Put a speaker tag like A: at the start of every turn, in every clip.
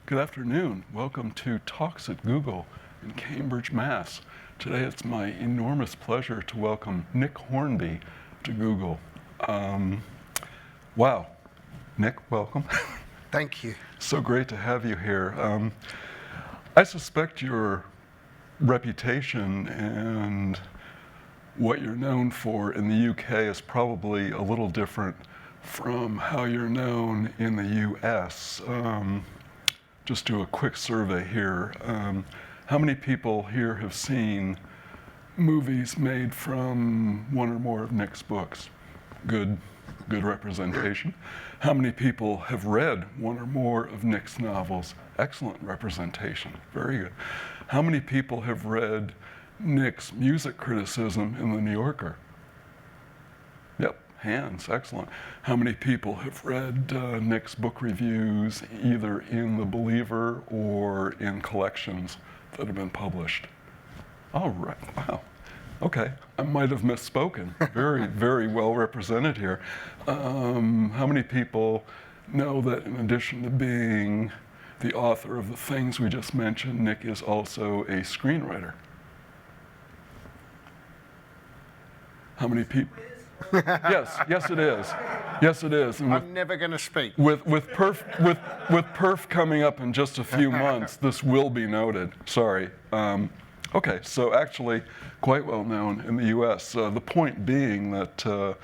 A: Good afternoon. Welcome to Talks at Google in Cambridge, Mass. Today it's my enormous pleasure to welcome Nick Hornby to Google. Wow. Nick, welcome.
B: Thank you.
A: So great to have you here. I suspect your reputation and what you're known for in the UK is probably a little different from how you're known in the US. Just do a quick survey here. How many people here have seen movies made from one or more of Nick's books? Good representation. How many people have read one or more of Nick's novels? Excellent representation, very good. How many people have read Nick's music criticism in the New Yorker? Yep, hands, excellent. How many people have read Nick's book reviews either in The Believer or in collections that have been published? All right, wow. Okay, I might have misspoken. Very, very well represented here. How many people know that in addition to being the author of the things we just mentioned, Nick is also a screenwriter? How many people? Yes, it is. Yes, it is. And
B: I'm never going to speak.
A: with perf coming up in just a few months, this will be noted. Sorry. Okay, so actually quite well known in the U.S. The point being that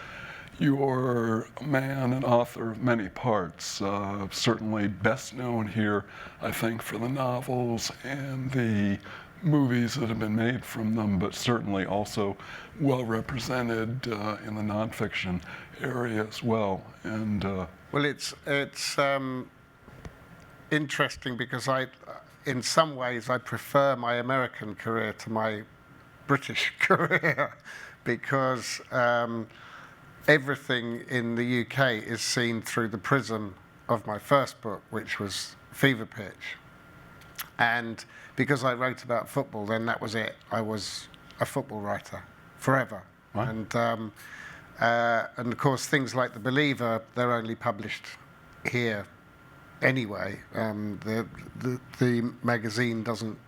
A: you're a man and author of many parts. Certainly best known here, I think, for the novels and the movies that have been made from them, but certainly also well represented in the nonfiction area as well. And
B: Well, it's interesting because in some ways, I prefer my American career to my British career because everything in the UK is seen through the prism of my first book, which was Fever Pitch. And because I wrote about football, then that was it. I was a football writer forever.
A: Right.
B: And of course, things like The Believer, they're only published here anyway. The magazine doesn't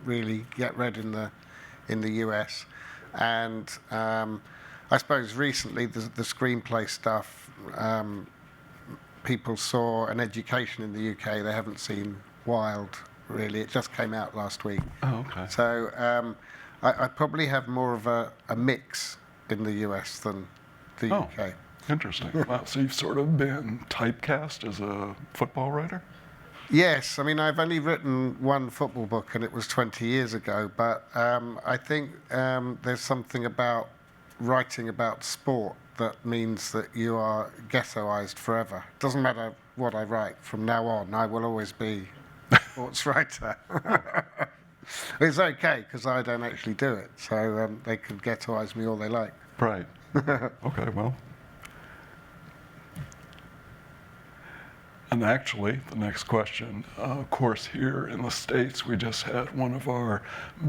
B: really get read in the US. And I suppose recently the screenplay stuff, people saw An Education in the UK. They haven't seen Wild. Really, it just came out last week.
A: Oh, okay.
B: So I probably have more of a mix in the US than the UK.
A: Interesting. Wow, so you've sort of been typecast as a football writer?
B: Yes, I mean, I've only written one football book and it was 20 years ago, but I think there's something about writing about sport that means that you are ghettoized forever. It doesn't matter what I write from now on, I will always be a sports writer. It's okay because I don't actually do it, so they can ghettoize me all they like.
A: Right. Okay, well. And actually, the next question, of course, here in the States, we just had one of our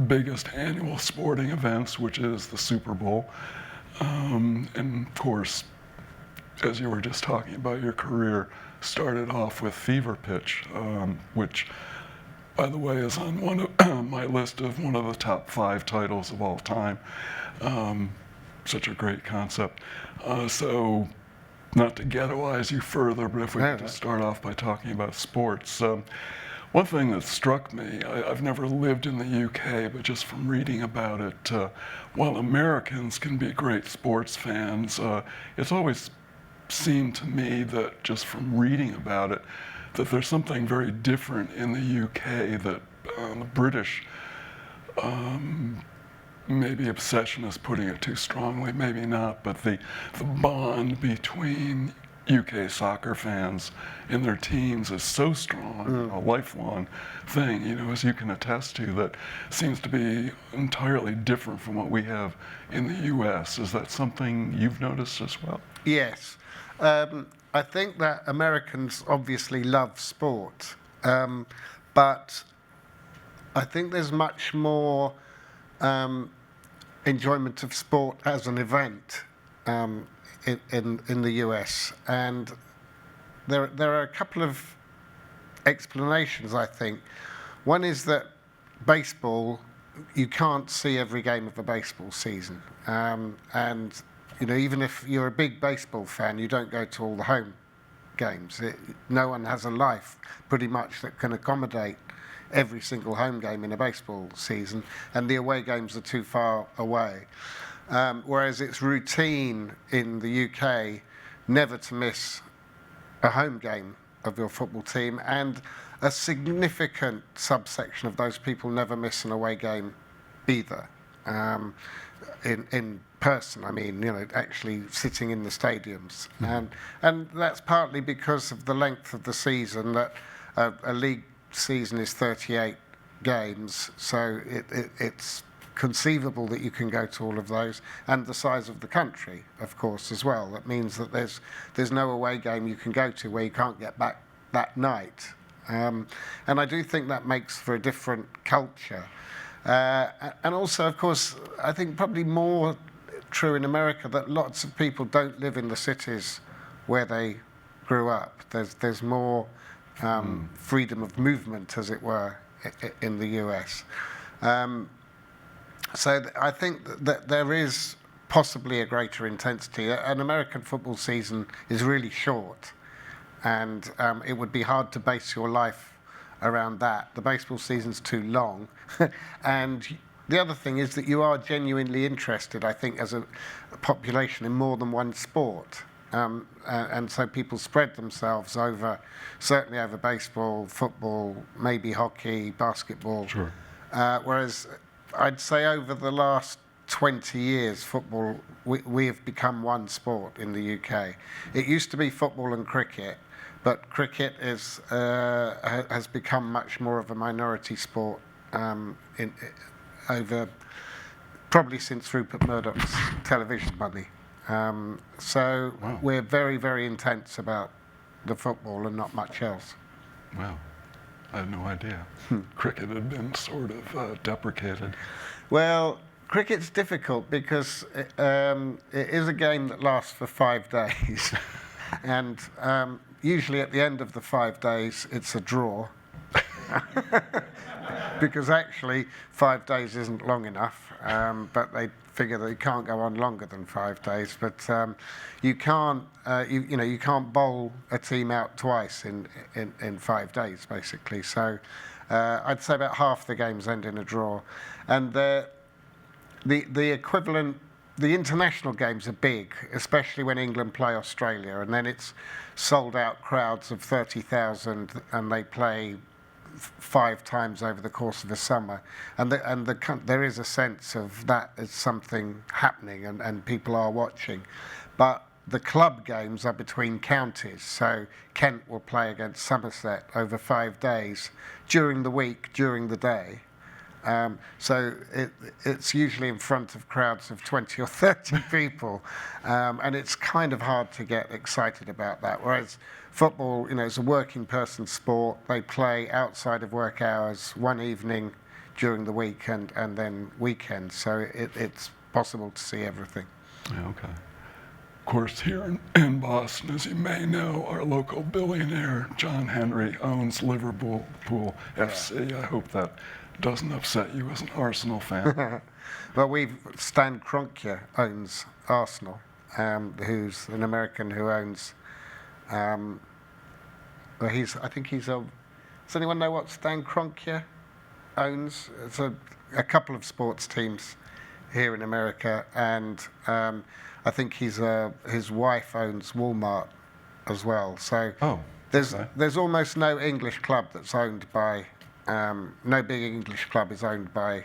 A: biggest annual sporting events, which is the Super Bowl. And of course, as you were just talking about, your career started off with Fever Pitch, which, by the way, is on one of my list of one of the top 5 titles of all time. Such a great concept. So, not to ghettoize you further, but if we could just start off by talking about sports. One thing that struck me, I've never lived in the UK, but just from reading about it, while Americans can be great sports fans, it's always seemed to me that just from reading about it, that there's something very different in the UK that the British, maybe obsession is putting it too strongly, maybe not, but the bond between UK soccer fans and their teams is so strong, a lifelong thing, as you can attest to, that seems to be entirely different from what we have in the US. Is that something you've noticed as well?
B: Yes. I think that Americans obviously love sport, but I think there's much more enjoyment of sport as an event in the US, and there are a couple of explanations, I think. One is that baseball, you can't see every game of a baseball season. And, even if you're a big baseball fan, you don't go to all the home games. No one has a life, pretty much, that can accommodate every single home game in a baseball season, and the away games are too far away. Whereas it's routine in the UK never to miss a home game of your football team, and a significant subsection of those people never miss an away game either. In person, I mean, actually sitting in the stadiums. And that's partly because of the length of the season, that a league season is 38 games, so it's conceivable that you can go to all of those, and the size of the country, of course, as well. That means that there's no away game you can go to where you can't get back that night. And I do think that makes for a different culture. And also, of course, I think probably more true in America, that lots of people don't live in the cities where they grew up. There's more freedom of movement, as it were, in the US. So I think that there is possibly a greater intensity. An American football season is really short, and it would be hard to base your life around that. The baseball season's too long. And the other thing is that you are genuinely interested, I think, as a population, in more than one sport. And so people spread themselves certainly over baseball, football, maybe hockey, basketball.
A: Sure.
B: Whereas I'd say over the last 20 years, football, we have become one sport in the UK. It used to be football and cricket, but cricket has become much more of a minority sport over probably since Rupert Murdoch's television money. So
A: Wow.
B: We're very, very intense about the football and not much else.
A: Wow. I had no idea. Cricket had been sort of deprecated.
B: Well, cricket's difficult because it is a game that lasts for 5 days. And usually at the end of the 5 days, it's a draw. Because actually 5 days isn't long enough, but they figure that you can't go on longer than 5 days. But you can't, you can't bowl a team out twice in 5 days, basically. So I'd say about half the games end in a draw, and the equivalent. The international games are big, especially when England play Australia, and then it's sold-out crowds of 30,000, and they play 5 times over the course of a summer, and there is a sense of that as something happening, and people are watching. But the club games are between counties, so Kent will play against Somerset over 5 days during the week, during the day. So it's usually in front of crowds of 20 or 30 people, and it's kind of hard to get excited about that. Whereas football, it's a working person sport. They play outside of work hours, one evening during the week, and then weekends. So it's possible to see everything.
A: Yeah, okay. Of course, here in Boston, as you may know, our local billionaire, John Henry, owns Liverpool FC. I hope that doesn't upset you as an Arsenal fan.
B: Well, Stan Kroenke owns Arsenal, who's an American who owns. I think he's a. Does anyone know what Stan Kroenke owns? It's a couple of sports teams here in America, and I think his wife owns Walmart as well. So there's almost no English club that's owned by. No big English club is owned by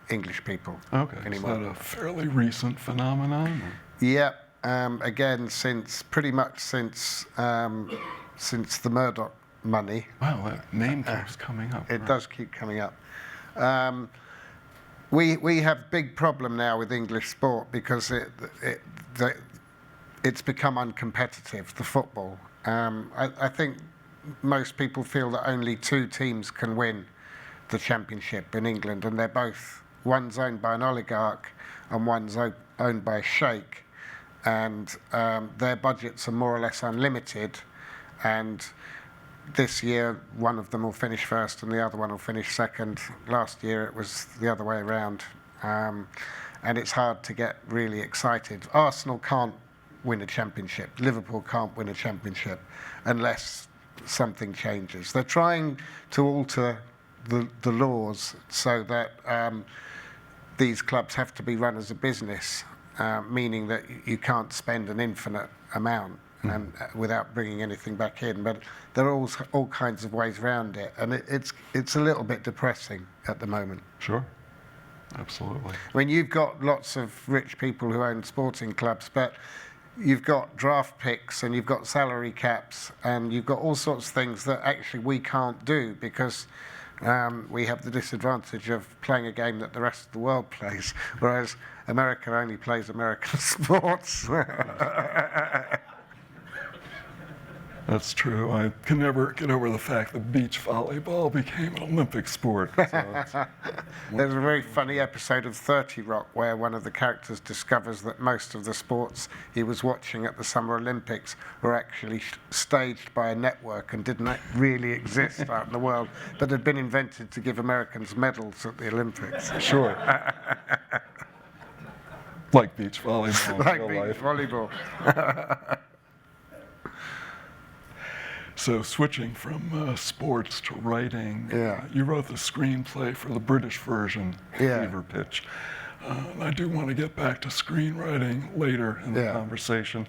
B: English people anymore.
A: Is that a fairly recent phenomenon?
B: Yeah, again, pretty much since the Murdoch money.
A: Wow, that name keeps coming up.
B: It does keep coming up. We have big problem now with English sport because it's become uncompetitive, the football. I think most people feel that only 2 teams can win the championship in England, and one's owned by an oligarch and one's owned by a sheikh, and their budgets are more or less unlimited, and this year, one of them will finish first and the other one will finish second. Last year, it was the other way around. And it's hard to get really excited. Arsenal can't win a championship. Liverpool can't win a championship unless something changes. They're trying to alter the laws so that these clubs have to be run as a business, meaning that you can't spend an infinite amount and without bringing anything back in. But there are all kinds of ways around it, and it's a little bit depressing at the moment.
A: Sure. Absolutely.
B: I mean, you've got lots of rich people who own sporting clubs, but you've got draft picks and you've got salary caps and you've got all sorts of things that actually we can't do because we have the disadvantage of playing a game that the rest of the world plays, whereas America only plays American sports.
A: That's true. I can never get over the fact that beach volleyball became an Olympic sport. So
B: There's a very funny episode of 30 Rock where one of the characters discovers that most of the sports he was watching at the Summer Olympics were actually staged by a network and didn't really exist out in the world, but had been invented to give Americans medals at the Olympics.
A: sure. Like beach volleyball in
B: Like
A: real
B: beach
A: life.
B: volleyball.
A: So switching from sports to writing,
B: Yeah.
A: you wrote the screenplay for the British version,
B: Yeah.
A: Fever Pitch. I do want to get back to screenwriting later in the
B: Yeah.
A: conversation.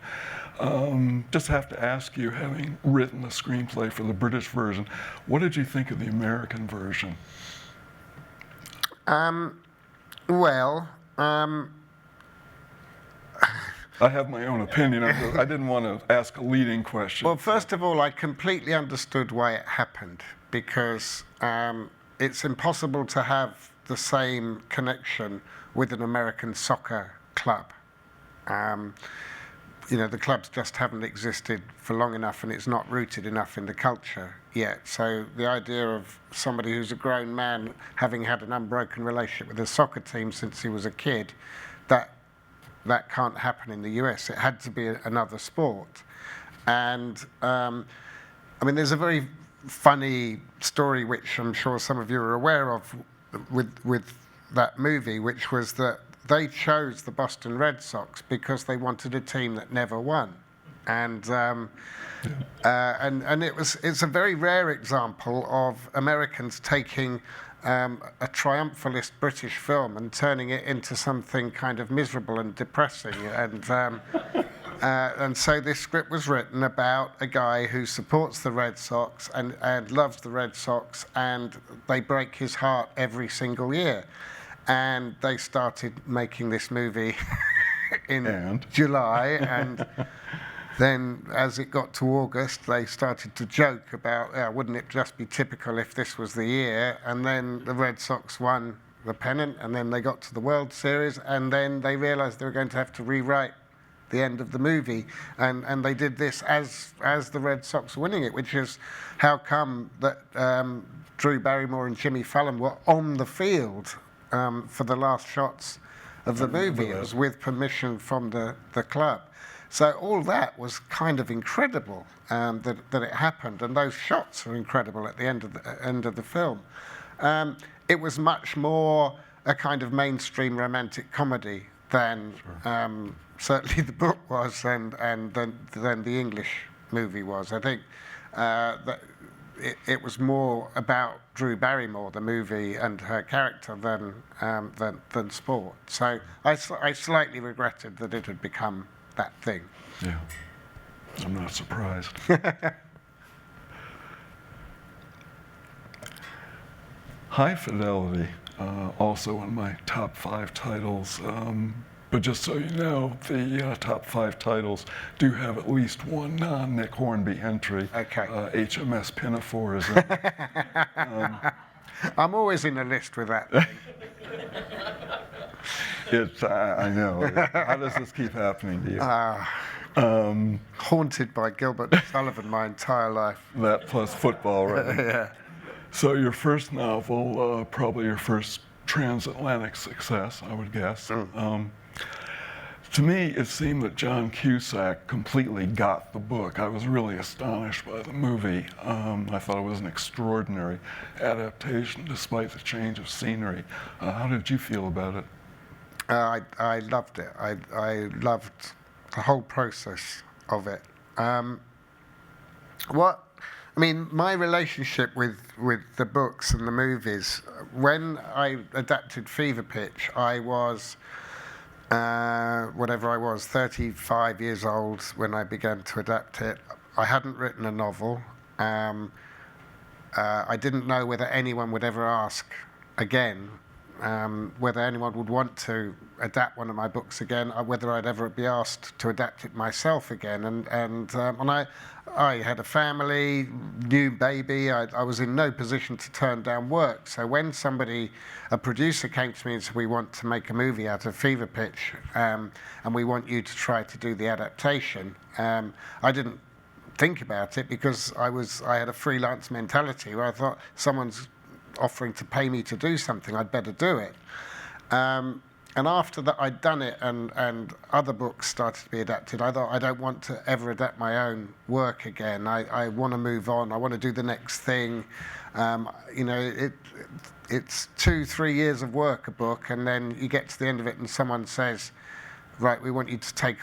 A: Just have to ask you, having written the screenplay for the British version, what did you think of the American version? I have my own opinion. I didn't want to ask a leading question.
B: Well, first of all, I completely understood why it happened because it's impossible to have the same connection with an American soccer club. The clubs just haven't existed for long enough and it's not rooted enough in the culture yet. So the idea of somebody who's a grown man having had an unbroken relationship with a soccer team since he was a kid, that can't happen in the US. It had to be another sport. And there's a very funny story, which I'm sure some of you are aware of with that movie, which was that they chose the Boston Red Sox because they wanted a team that never won. And it's a very rare example of Americans taking a triumphalist British film and turning it into something kind of miserable and depressing. And so this script was written about a guy who supports the Red Sox and loves the Red Sox, and they break his heart every single year. And they started making this movie in July, and then as it got to August, they started to joke about, wouldn't it just be typical if this was the year? And then the Red Sox won the pennant, and then they got to the World Series, and then they realized they were going to have to rewrite the end of the movie. And they did this as the Red Sox were winning it, which is how come that Drew Barrymore and Jimmy Fallon were on the field for the last shots of the movie. It was with permission from the club. So all that was kind of incredible that it happened, and those shots are incredible at the end of the film. It was much more a kind of mainstream romantic comedy than certainly the book was, and than the English movie was. I think that it was more about Drew Barrymore, the movie, and her character than sport. So I slightly regretted that it had become that thing.
A: Yeah, I'm not surprised. High Fidelity, also in my top 5 titles. But just so you know, the top 5 titles do have at least one non-Nick Hornby entry.
B: Okay.
A: HMS Pinafore is in it.
B: I'm always in a list with that thing.
A: I know. How does this keep happening to you?
B: Haunted by Gilbert and Sullivan my entire life.
A: That plus football, right?
B: Yeah.
A: So your first novel, probably your first transatlantic success, I would guess. To To me, it seemed that John Cusack completely got the book. I was really astonished by the movie. I thought it was an extraordinary adaptation despite the change of scenery. How did you feel about it?
B: I loved it. I loved the whole process of it. My relationship with the books and the movies, when I adapted Fever Pitch, I was, whatever I was, 35 years old when I began to adapt it. I hadn't written a novel. I didn't know whether anyone would ever ask again, whether anyone would want to adapt one of my books again, whether I'd ever be asked to adapt it myself again. And I had a family, new baby. I was in no position to turn down work. So when a producer came to me and said, we want to make a movie out of Fever Pitch, and we want you to try to do the adaptation, I didn't think about it because I had a freelance mentality where I thought someone's offering to pay me to do something, I'd better do it. And after that I'd done it and other books started to be adapted, I thought I don't want to ever adapt my own work again. I want to move on. I want to do the next thing. It's 2-3 years of work, a book, and then you get to the end of it and someone says, right, we want you to take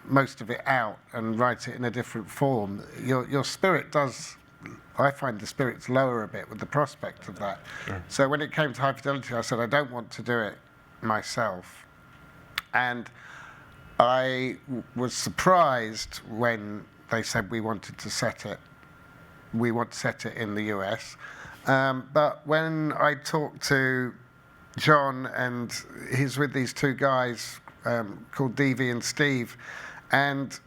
B: most of it out and write it in a different form. Your spirit does. I find the spirits lower a bit with the prospect of that.
A: Sure.
B: So when it came to High Fidelity, I said, I don't want to do it myself. And I was surprised when they said we want to set it in the US. But when I talked to John, and he's with these two guys called Devi and Steve, and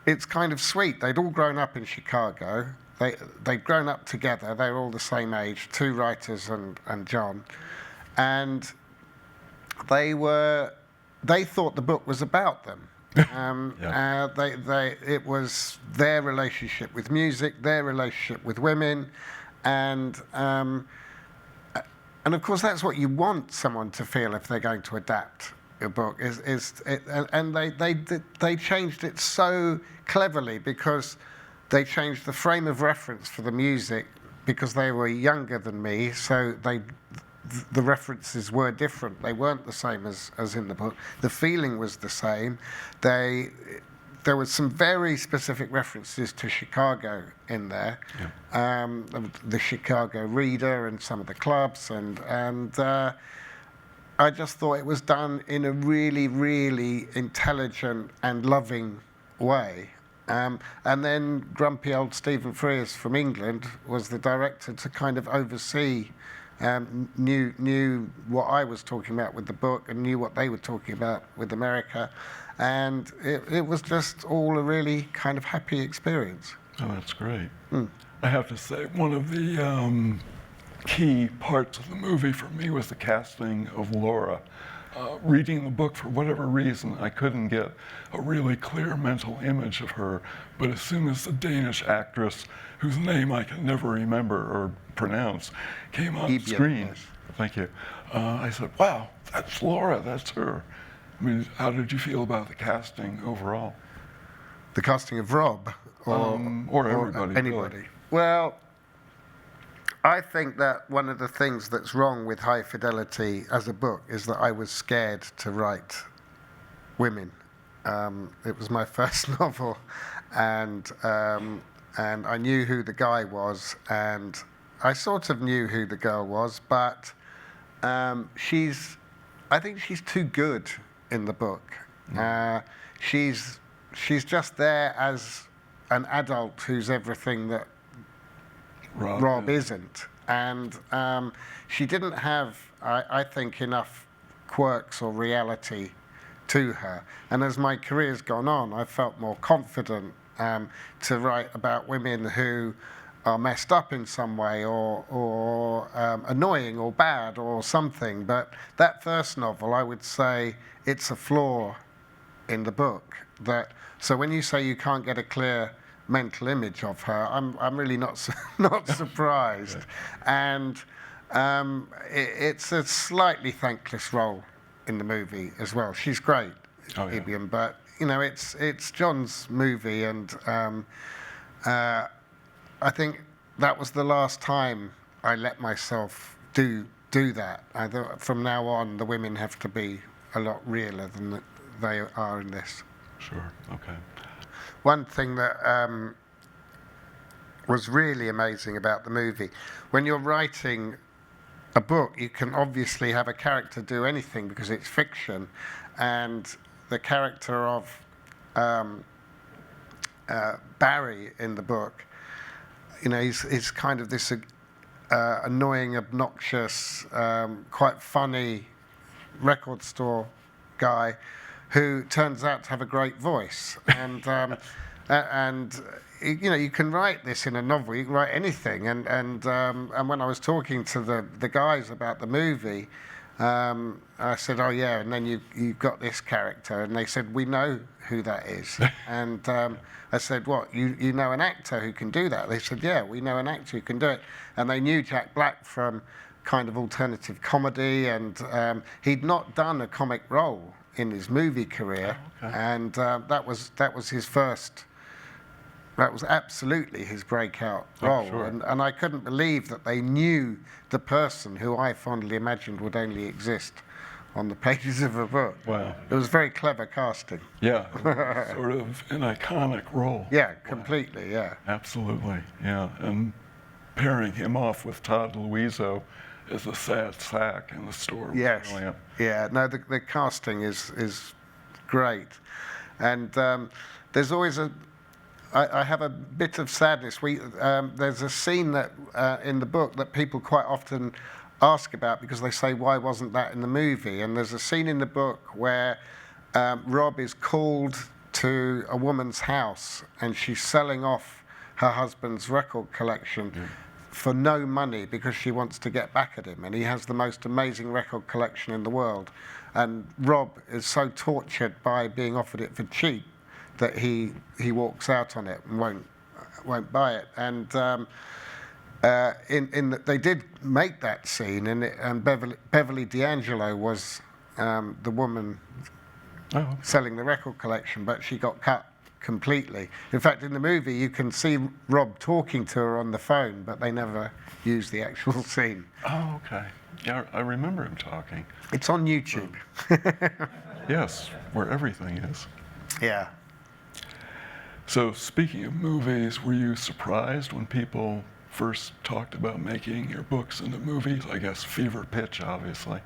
B: it's kind of sweet. They'd all grown up in Chicago. They'd grown up together. They were all the same age, two writers and John. And they thought the book was about them.
A: Yeah.
B: It was their relationship with music, their relationship with women, and of course that's what you want someone to feel if they're going to adapt a book. And they changed it so cleverly because they changed the frame of reference for the music because they were younger than me, so the references were different. They weren't the same as in the book. The feeling was the same. There was some very specific references to Chicago in there, yeah. The Chicago Reader and some of the clubs, and I just thought it was done in a really, really intelligent and loving way. And then grumpy old Stephen Frears from England was the director to kind of oversee, knew what I was talking about with the book and knew what they were talking about with America. And it was just all a really kind of happy experience.
A: Oh, that's great. I have to say, one of the key parts of the movie for me was the casting of Laura. Reading the book, for whatever reason, I couldn't get a really clear mental image of her, but as soon as the Danish actress, whose name I can never remember or pronounce, came on screen, yes. Thank you, I said, wow, that's Laura, that's her. I mean, how did you feel about the casting overall?
B: The casting of Rob?
A: Or everybody.
B: Anybody.
A: Really.
B: Well, I think that one of the things that's wrong with High Fidelity as a book is that I was scared to write women. It was my first novel, and I knew who the guy was, and I sort of knew who the girl was, but I think she's too good in the book. She's just there as an adult who's everything that Rob isn't, and she didn't have, I think, enough quirks or reality to her. And as my career's gone on, I felt more confident to write about women who are messed up in some way or annoying or bad or something. But that first novel, I would say, it's a flaw in the book. So when you say you can't get a clear mental image of her, I'm really not surprised. And it's a slightly thankless role in the movie as well. She's great.
A: Oh, yeah.
B: idiom, but you know, it's John's movie, and I think that was the last time I let myself do that. I thought from now on, the women have to be a lot realer than they are in this.
A: Sure. Okay.
B: One thing that was really amazing about the movie, when you're writing a book, you can obviously have a character do anything because it's fiction, and the character of Barry in the book, you know, he's kind of this annoying, obnoxious, quite funny record store guy who turns out to have a great voice. And and you know, you can write this in a novel, you can write anything. And when I was talking to the guys about the movie, I said, oh yeah, and then you've got this character, and they said, we know who that is. And I said, what, you know an actor who can do that? They said, yeah, we know an actor who can do it. And they knew Jack Black from kind of alternative comedy, and he'd not done a comic role in his movie career.
A: Oh, okay.
B: And that was his first. That was absolutely his breakout role.
A: Sure.
B: And I couldn't believe that they knew the person who I fondly imagined would only exist on the pages of a book.
A: Wow.
B: It was very clever casting.
A: Yeah. Sort of an iconic role.
B: Yeah, completely, yeah.
A: Absolutely. Yeah. And pairing him off with Todd Luizzo as a sad sack in the store.
B: Yes.
A: Brilliant.
B: Yeah, no, the casting is great. And there's always I have a bit of sadness. There's a scene that in the book that people quite often ask about because they say, why wasn't that in the movie? And there's a scene in the book where Rob is called to a woman's house and she's selling off her husband's record collection for no money because she wants to get back at him. And he has the most amazing record collection in the world. And Rob is so tortured by being offered it for cheap that he walks out on it and won't buy it. And they did make that scene, and Beverly D'Angelo was the woman selling the record collection, but she got cut completely. In fact, in the movie, you can see Rob talking to her on the phone, but they never used the actual scene.
A: Oh, okay. Yeah, I remember him talking.
B: It's on YouTube.
A: Yes, where everything is.
B: Yeah.
A: So speaking of movies, were you surprised when people first talked about making your books into movies? I guess Fever Pitch, obviously.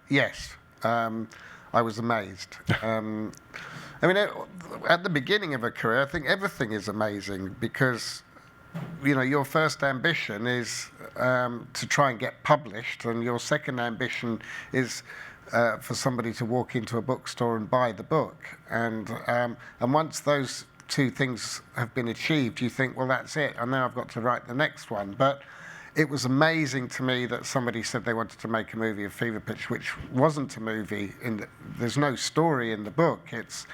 B: Yes. I was amazed. I mean, at the beginning of a career, I think everything is amazing because, you know, your first ambition is to try and get published, and your second ambition is for somebody to walk into a bookstore and buy the book. And once those two things have been achieved, you think, well, that's it, and now I've got to write the next one. But it was amazing to me that somebody said they wanted to make a movie of Fever Pitch, which wasn't a movie. There's no story in the book. It's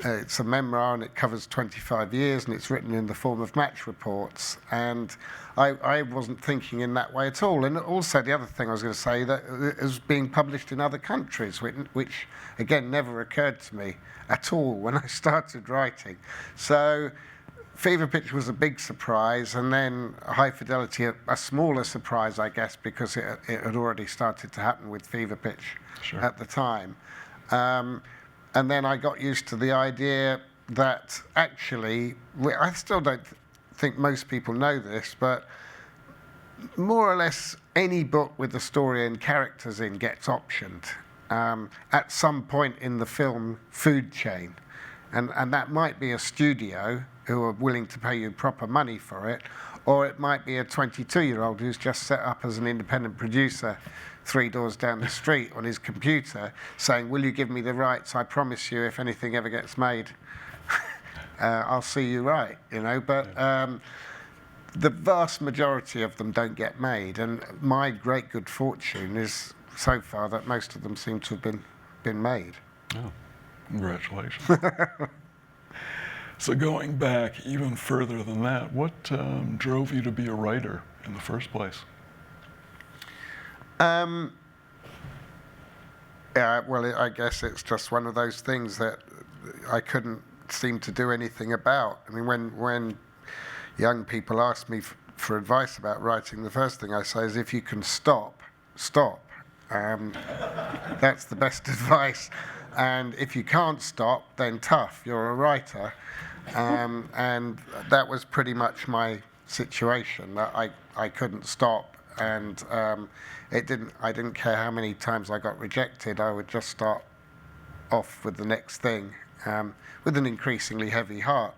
B: a memoir, and it covers 25 years, and it's written in the form of match reports. And I wasn't thinking in that way at all. And also, the other thing I was going to say, that it was being published in other countries, which again, never occurred to me at all when I started writing. So Fever Pitch was a big surprise, and then High Fidelity, a smaller surprise, I guess, because it had already started to happen with Fever Pitch at the time. And then I got used to the idea that actually, I still don't think most people know this, but more or less any book with a story and characters in gets optioned at some point in the film food chain. And that might be a studio who are willing to pay you proper money for it, or it might be a 22-year-old who's just set up as an independent producer 3 doors down the street on his computer saying, will you give me the rights? I promise you, if anything ever gets made, I'll see you right, you know. But the vast majority of them don't get made, and my great good fortune is so far that most of them seem to have been made.
A: Oh, congratulations. So going back even further than that, what drove you to be a writer in the first place?
B: Well, I guess it's just one of those things that I couldn't seem to do anything about. I mean, when young people ask me for advice about writing, the first thing I say is, if you can stop, stop. That's the best advice. And if you can't stop, then tough, you're a writer. And that was pretty much my situation, that I couldn't stop. And I didn't care how many times I got rejected, I would just start off with the next thing, with an increasingly heavy heart,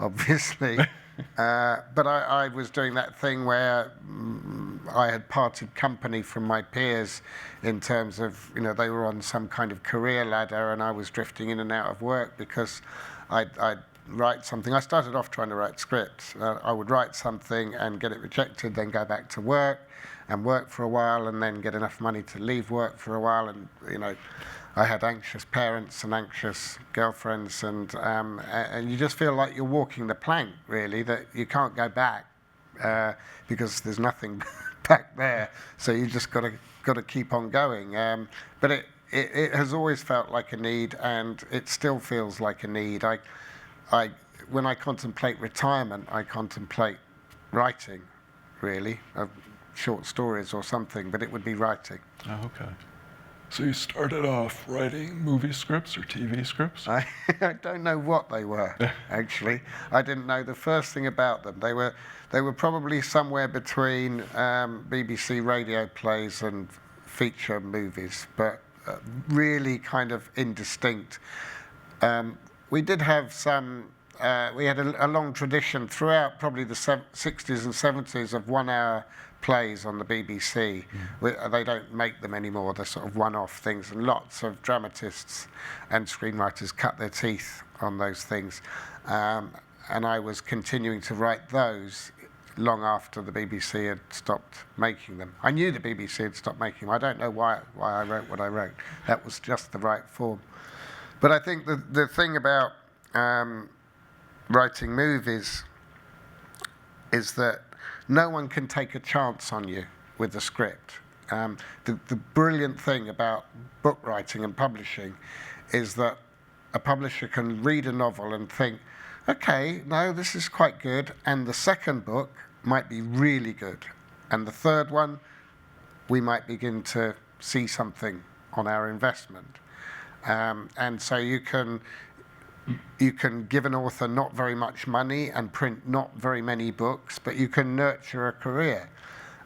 B: obviously. But I was doing that thing where I had parted company from my peers in terms of, they were on some kind of career ladder, and I was drifting in and out of work because I'd write something. I started off trying to write scripts. I would write something and get it rejected, then go back to work and work for a while, and then get enough money to leave work for a while. And I had anxious parents and anxious girlfriends, and you just feel like you're walking the plank, really, that you can't go back because there's nothing back there. So you just got to keep on going. But it has always felt like a need, and it still feels like a need. When I contemplate retirement, I contemplate writing, really, of short stories or something, but it would be writing.
A: Oh, okay. So you started off writing movie scripts or TV scripts?
B: I don't know what they were, actually. I didn't know the first thing about them. They were probably somewhere between BBC radio plays and feature movies, but really kind of indistinct. We did have some. We had a long tradition throughout probably the 60s and 70s of 1-hour plays on the BBC. They don't make them anymore. They're sort of one-off things, and lots of dramatists and screenwriters cut their teeth on those things. And I was continuing to write those long after the BBC had stopped making them. I knew the BBC had stopped making them. I don't know why I wrote what I wrote. That was just the right form. But I think the thing about writing movies is that no one can take a chance on you with the script. The brilliant thing about book writing and publishing is that a publisher can read a novel and think, okay, no, this is quite good, and the second book might be really good, and the third one, we might begin to see something on our investment. And so you can give an author not very much money and print not very many books, but you can nurture a career.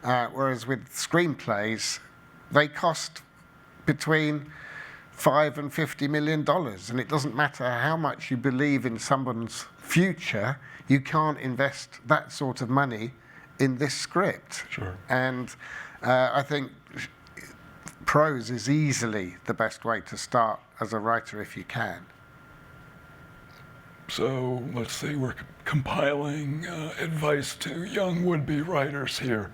B: Whereas with screenplays, they cost between $5 and $50 million, and it doesn't matter how much you believe in someone's future, you can't invest that sort of money in this script.
A: Sure.
B: And I think prose is easily the best way to start as a writer if you can.
A: So let's say we're compiling advice to young would-be writers here.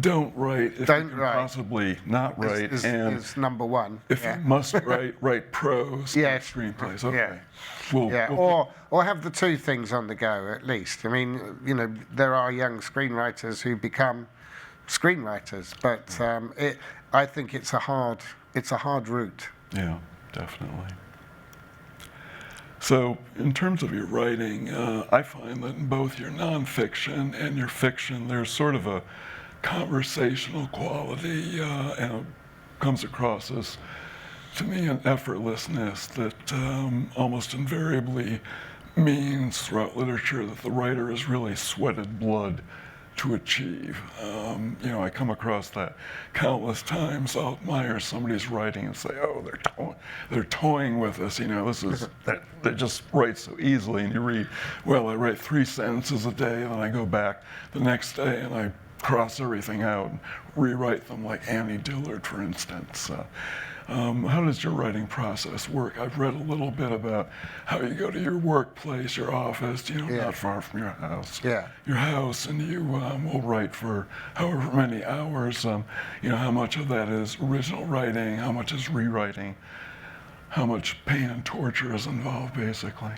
A: Don't write if
B: Don't
A: you can
B: write.
A: Possibly not write.
B: Is number one.
A: If you must write prose,
B: Yes.
A: screenplays. Okay.
B: Yeah.
A: We'll
B: Or have the two things on the go at least. I mean, there are young screenwriters who become screenwriters, but I think it's a hard route.
A: Yeah, definitely. So, in terms of your writing, I find that in both your nonfiction and your fiction, there's sort of a conversational quality, and it comes across as, to me, an effortlessness that almost invariably means throughout literature that the writer has really sweated blood to achieve. I come across that countless times. I'll admire somebody's writing and say, "Oh, they're toying with us." This is they just write so easily. And you read, "Well, I write 3 sentences a day, and then I go back the next day and I cross everything out and rewrite them," like Annie Dillard, for instance. How does your writing process work? I've read a little bit about how you go to your workplace, your office, not far from your house.
B: Yeah.
A: Your house, and you will write for however many hours. How much of that is original writing? How much is rewriting? How much pain and torture is involved, basically?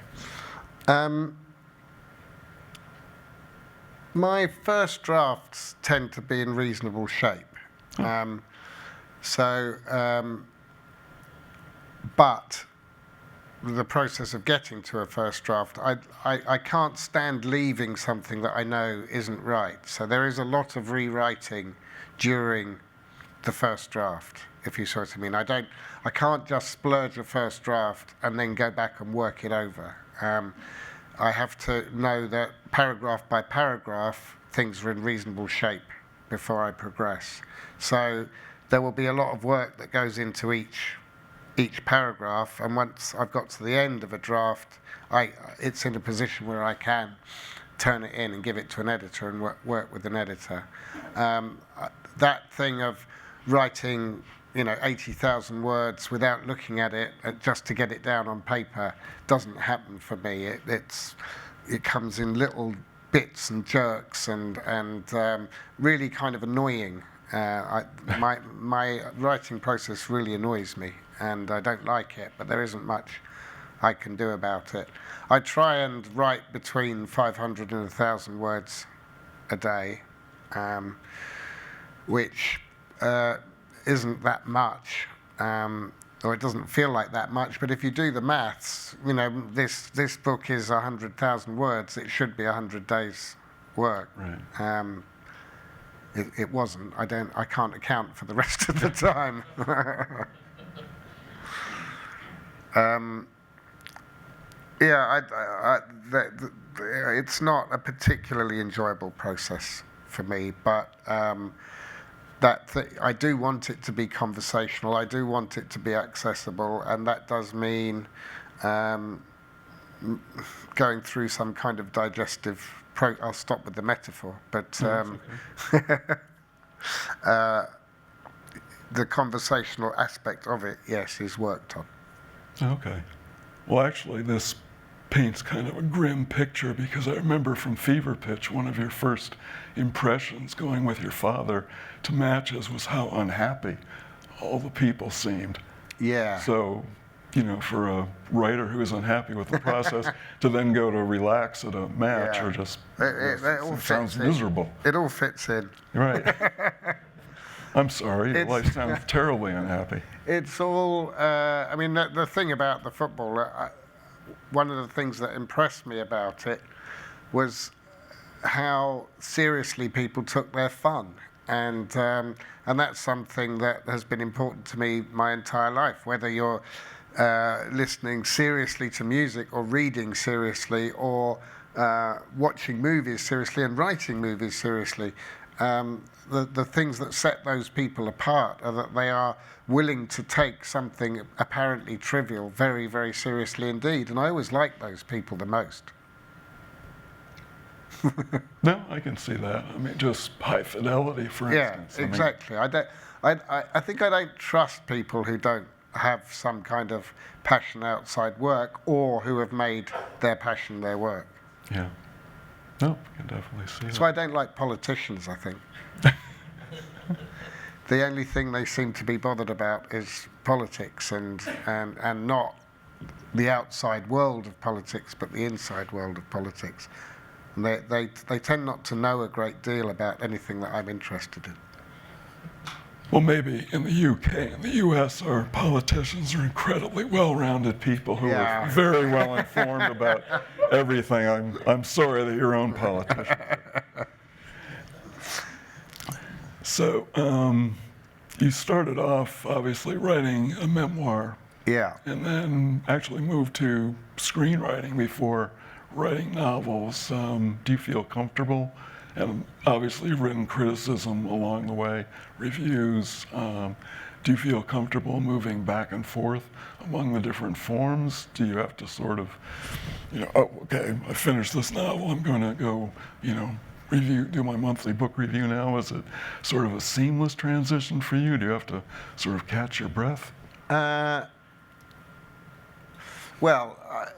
B: My first drafts tend to be in reasonable shape. but the process of getting to a first draft, I can't stand leaving something that I know isn't right. So there is a lot of rewriting during the first draft, if you see what I mean. I can't just splurge a first draft and then go back and work it over. I have to know that paragraph by paragraph, things are in reasonable shape before I progress. So there will be a lot of work that goes into each paragraph, and once I've got to the end of a draft, it's in a position where I can turn it in and give it to an editor and work with an editor. That thing of writing, 80,000 words without looking at it, just to get it down on paper, doesn't happen for me. It comes in little bits and jerks and really kind of annoying. My writing process really annoys me, and I don't like it, but there isn't much I can do about it. I try and write between 500 and 1,000 words a day, which isn't that much, or it doesn't feel like that much, but if you do the maths, this book is 100,000 words, it should be 100 days' work.
A: Right.
B: It wasn't. I can't account for the rest of the time. It's not a particularly enjoyable process for me, but I do want it to be conversational. I do want it to be accessible, and that does mean going through some kind of digestive. I'll stop with the metaphor, but the conversational aspect of it, yes, is worked on.
A: Okay. Well, actually, this paints kind of a grim picture, because I remember from Fever Pitch, one of your first impressions going with your father to matches was how unhappy all the people seemed.
B: Yeah.
A: So, for a writer who is unhappy with the process to then go to relax at a match or just
B: it
A: sounds miserable.
B: It all fits in.
A: Right. I'm sorry, your life sounds terribly unhappy.
B: It's all, the thing about the football, one of the things that impressed me about it was how seriously people took their fun. And that's something that has been important to me my entire life, whether you're listening seriously to music or reading seriously or watching movies seriously and writing movies seriously. The things that set those people apart are that they are willing to take something apparently trivial very, very seriously indeed. And I always like those people the most.
A: No, I can see that. I mean, just high fidelity, for instance.
B: Yeah, exactly. I think I don't trust people who don't have some kind of passion outside work, or who have made their passion their work.
A: Yeah. No, I can definitely see that.
B: That's why I don't like politicians, I think. The only thing they seem to be bothered about is politics and not the outside world of politics, but the inside world of politics. And they tend not to know a great deal about anything that I'm interested in.
A: Well, maybe in the UK and the US, our politicians are incredibly well-rounded people who are very well informed about everything. I'm sorry that your own politician. So, you started off obviously writing a memoir.
B: Yeah.
A: And then actually moved to screenwriting before writing novels. Do you feel comfortable? And obviously you've written criticism along the way, reviews. Do you feel comfortable moving back and forth among the different forms? Do you have to sort of, okay, I finished this novel, I'm going to go, do my monthly book review now? Is it sort of a seamless transition for you? Do you have to sort of catch your breath?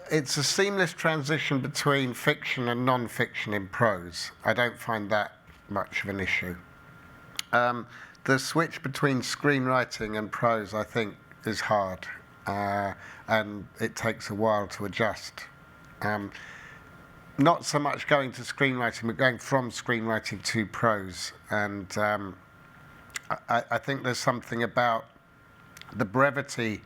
B: It's a seamless transition between fiction and non-fiction in prose. I don't find that much of an issue. The switch between screenwriting and prose, I think, is hard, and it takes a while to adjust. Not so much going to screenwriting, but going from screenwriting to prose. And I think there's something about the brevity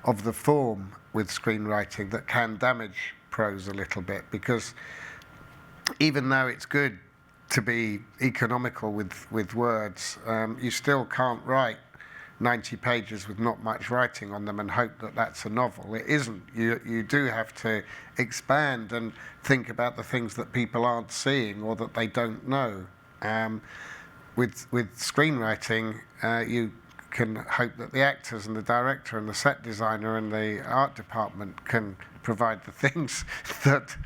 B: of the form with screenwriting that can damage prose a little bit, because even though it's good to be economical with words, you still can't write 90 pages with not much writing on them and hope that that's a novel. It isn't. You do have to expand and think about the things that people aren't seeing or that they don't know. With screenwriting, you can hope that the actors and the director and the set designer and the art department can provide the things that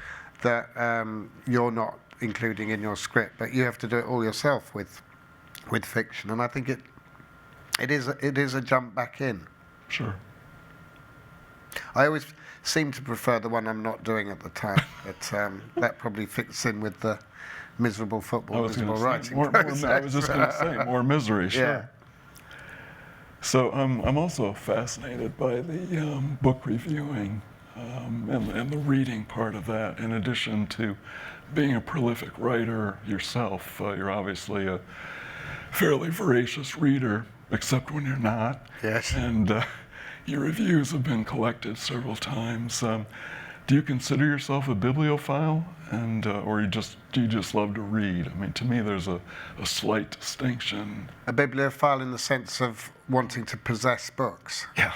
B: you're not including in your script, but you have to do it all yourself with fiction. And I think it is a jump back in.
A: Sure.
B: I always seem to prefer the one I'm not doing at the time, but that probably fits in with the miserable football, miserable writing process.
A: I was just going to say, more misery, sure.
B: Yeah.
A: So I'm also fascinated by the book reviewing and the reading part of that, in addition to being a prolific writer yourself. You're obviously a fairly voracious reader, except when you're not.
B: Yes.
A: And your reviews have been collected several times. Do you consider yourself a bibliophile, or do you just love to read? I mean, to me, there's a slight distinction.
B: A bibliophile in the sense of wanting to possess books.
A: Yeah.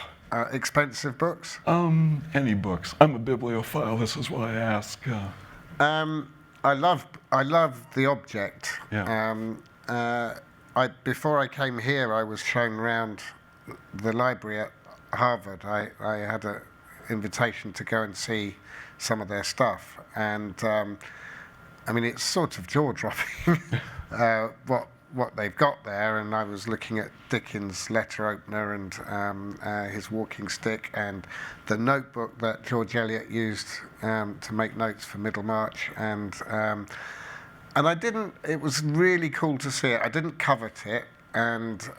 B: Expensive books?
A: Any books. I'm a bibliophile. This is why I ask.
B: I love the object.
A: Yeah.
B: Before I came here, I was shown around the library at Harvard. I had an invitation to go and see some of their stuff, and I mean, it's sort of jaw-dropping what they've got there. And I was looking at Dickens' letter opener and his walking stick and the notebook that George Eliot used to make notes for Middlemarch, and I didn't. It was really cool to see it. I didn't covet it, and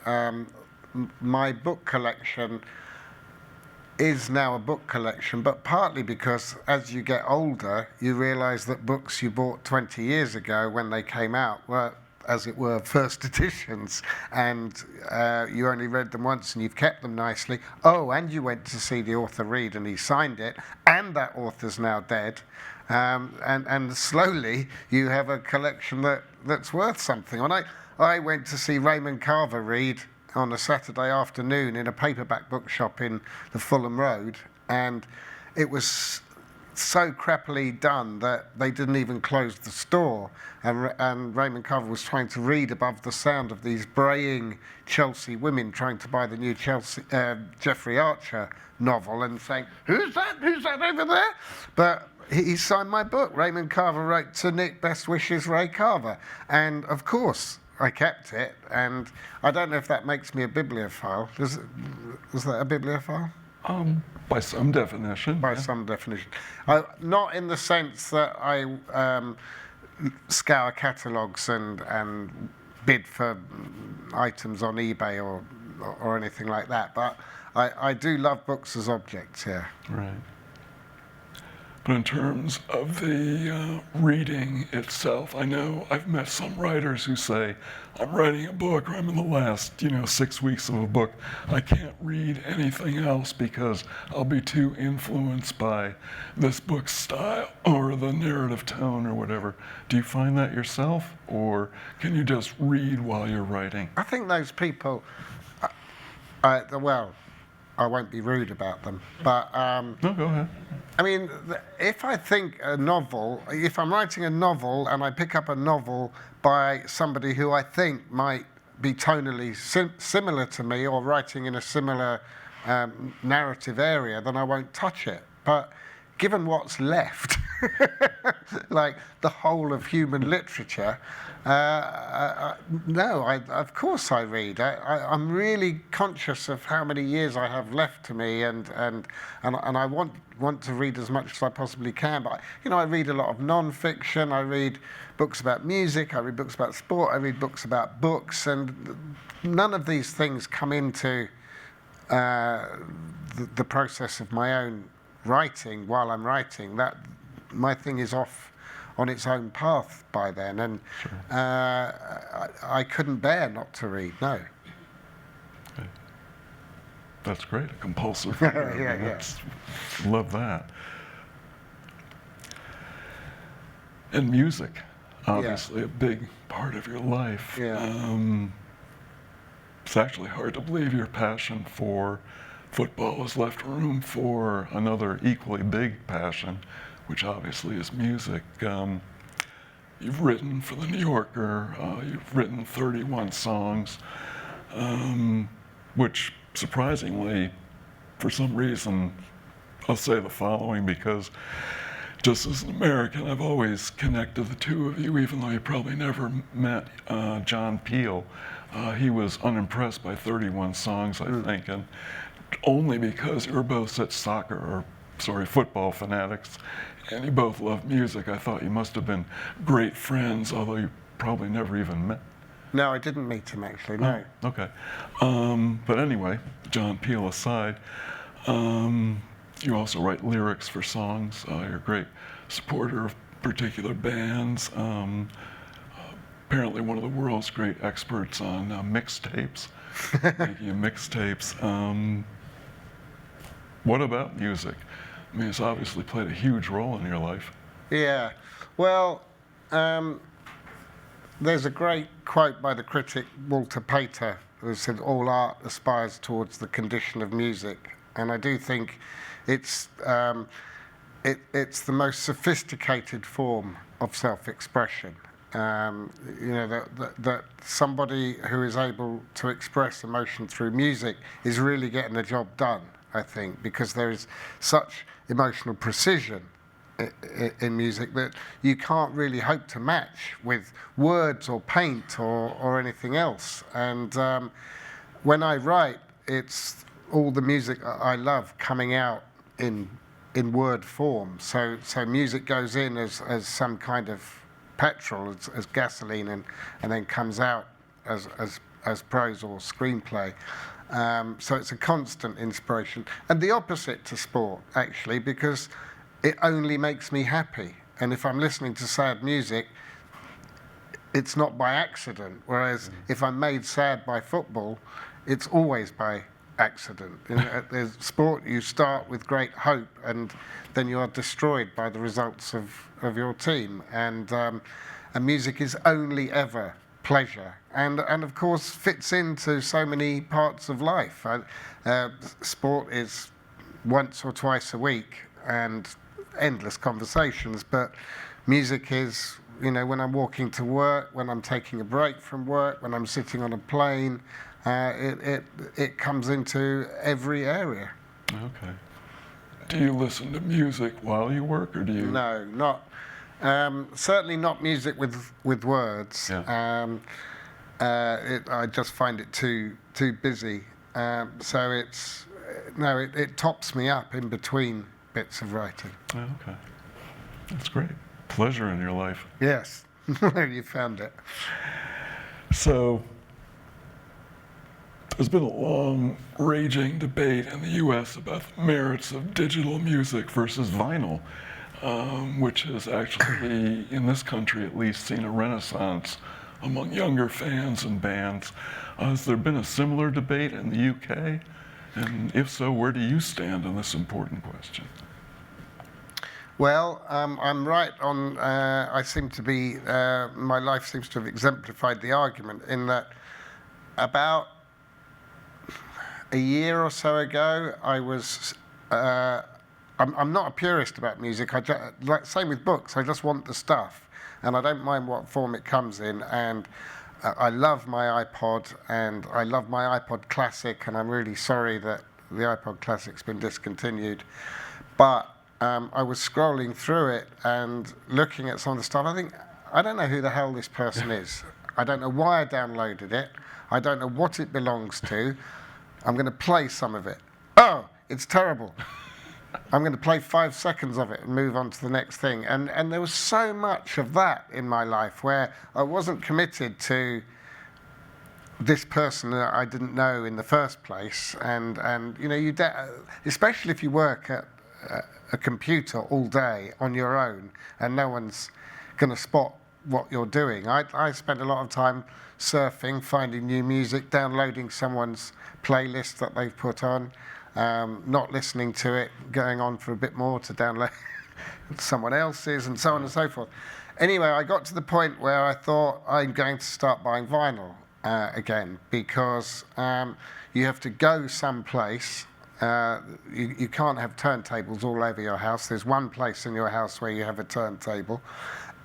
B: my book collection is now a book collection, but partly because as you get older, you realise that books you bought 20 years ago when they came out were, as it were, first editions, and you only read them once and you've kept them nicely. Oh, and you went to see the author read and he signed it, and that author's now dead. And slowly you have a collection that's worth something. When I went to see Raymond Carver read on a Saturday afternoon in a paperback bookshop in the Fulham Road, and it was so crappily done that they didn't even close the store, and Raymond Carver was trying to read above the sound of these braying Chelsea women trying to buy the new Jeffrey Archer novel and saying, who's that over there? But he signed my book. Raymond Carver wrote, "To Nick, best wishes, Ray Carver." And of course I kept it, and I don't know if that makes me a bibliophile. Was that a bibliophile?
A: By some definition.
B: By some definition. Not in the sense that I scour catalogues and bid for items on eBay or anything like that, but I do love books as objects, yeah.
A: Right. But in terms of the reading itself, I know I've met some writers who say, I'm writing a book, or I'm in the last 6 weeks of a book. I can't read anything else because I'll be too influenced by this book's style or the narrative tone or whatever. Do you find that yourself, or can you just read while you're writing?
B: I think those people, well, I won't be rude about them, but
A: No, go ahead.
B: I mean, if I think a novel, if I'm writing a novel and I pick up a novel by somebody who I think might be tonally similar to me or writing in a similar narrative area, then I won't touch it. But given what's left, like the whole of human literature, no, of course I read. I'm really conscious of how many years I have left to me, and I want to read as much as I possibly can. But I read a lot of non-fiction. I read books about music. I read books about sport. I read books about books, and none of these things come into the process of my own writing while I'm writing. That my thing is off on its own path by then, and
A: Sure.
B: I couldn't bear not to read. No.
A: Okay. That's great, a compulsive
B: Yeah,
A: reader. I mean,
B: yeah.
A: that's- Love that. And music, obviously a big part of your life.
B: Yeah.
A: It's actually hard to believe your passion for football has left room for another equally big passion, which obviously is music. You've written for the New Yorker, you've written 31 songs, which surprisingly, for some reason, I'll say the following because just as an American, I've always connected the two of you, even though you probably never met John Peel. He was unimpressed by 31 songs, I think, and only because you were both such football fanatics, and you both love music. I thought you must have been great friends, although you probably never even met.
B: No, I didn't meet him actually, no.
A: Oh, okay. But anyway, John Peel aside, you also write lyrics for songs. You're a great supporter of particular bands. Apparently one of the world's great experts on mixtapes, making mixtapes. What about music? I mean, it's obviously played a huge role in your life.
B: Yeah, well, there's a great quote by the critic Walter Pater who said, "All art aspires towards the condition of music." And I do think it's the most sophisticated form of self-expression. That somebody who is able to express emotion through music is really getting the job done, I think, because there is such emotional precision in music that you can't really hope to match with words or paint or anything else. And when I write, it's all the music I love coming out in word form. So music goes in as some kind of petrol, as gasoline, and then comes out as prose or screenplay. So it's a constant inspiration. And the opposite to sport, actually, because it only makes me happy. And if I'm listening to sad music, it's not by accident. Whereas if I'm made sad by football, it's always by accident. In sport, you start with great hope, and then you are destroyed by the results of your team. And music is only ever pleasure, and of course fits into so many parts of life. Sport is once or twice a week and endless conversations, but music is, when I'm walking to work, when I'm taking a break from work, when I'm sitting on a plane, it comes into every area.
A: Okay. Do you listen to music while you work, or do you?
B: No, not certainly not music with words.
A: Yeah.
B: I just find it too busy. So it tops me up in between bits of writing.
A: Oh, okay. That's great. Pleasure in your life.
B: Yes, you found it.
A: So there's been a long, raging debate in the U.S. about the merits of digital music versus vinyl, which has actually, in this country at least, seen a renaissance among younger fans and bands. Has there been a similar debate in the UK? And if so, where do you stand on this important question?
B: Well, I'm right on. I seem to be. My life seems to have exemplified the argument in that about a year or so ago, I was. I'm not a purist about music. Same with books. I just want the stuff, and I don't mind what form it comes in. And I love my iPod, and I love my iPod Classic, and I'm really sorry that the iPod Classic's been discontinued. But I was scrolling through it and looking at some of the stuff. I don't know who the hell this person is. I don't know why I downloaded it. I don't know what it belongs to. I'm going to play some of it. Oh, it's terrible. I'm going to play 5 seconds of it and move on to the next thing. And there was so much of that in my life where I wasn't committed to this person that I didn't know in the first place. And especially if you work at a computer all day on your own and no one's going to spot what you're doing. I spend a lot of time surfing, finding new music, downloading someone's playlist that they've put on, not listening to it, going on for a bit more to download someone else's, and so on and so forth. Anyway, I got to the point where I thought I'm going to start buying vinyl again, because you have to go someplace. You can't have turntables all over your house. There's one place in your house where you have a turntable,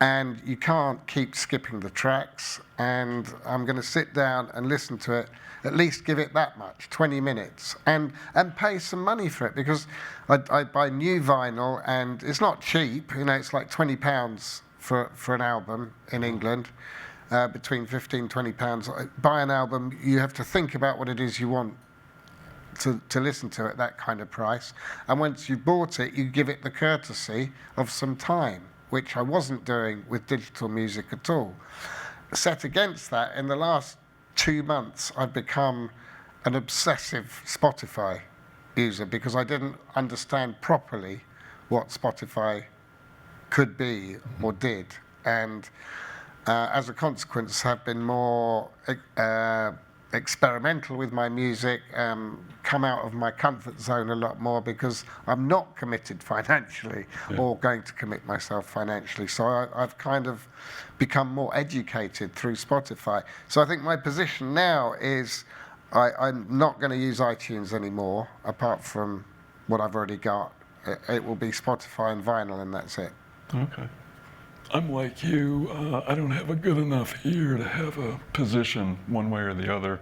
B: and you can't keep skipping the tracks. And I'm going to sit down and listen to it, at least give it that much, 20 minutes, and pay some money for it, because I buy new vinyl, and it's not cheap. You know, it's like £20 for an album in England, between 15, £20. Buy an album, you have to think about what it is you want to listen to at that kind of price. And once you've bought it, you give it the courtesy of some time, which I wasn't doing with digital music at all. Set against that, in the last 2 months, I've become an obsessive Spotify user, because I didn't understand properly what Spotify could be or did. And as a consequence, have been more experimental with my music, come out of my comfort zone a lot more, because I'm not committed financially or going to commit myself financially. So I've kind of become more educated through Spotify. So I think my position now is I'm not going to use iTunes anymore, apart from what I've already got. It will be Spotify and vinyl, and that's it.
A: Okay. I'm like you. I don't have a good enough ear to have a position one way or the other,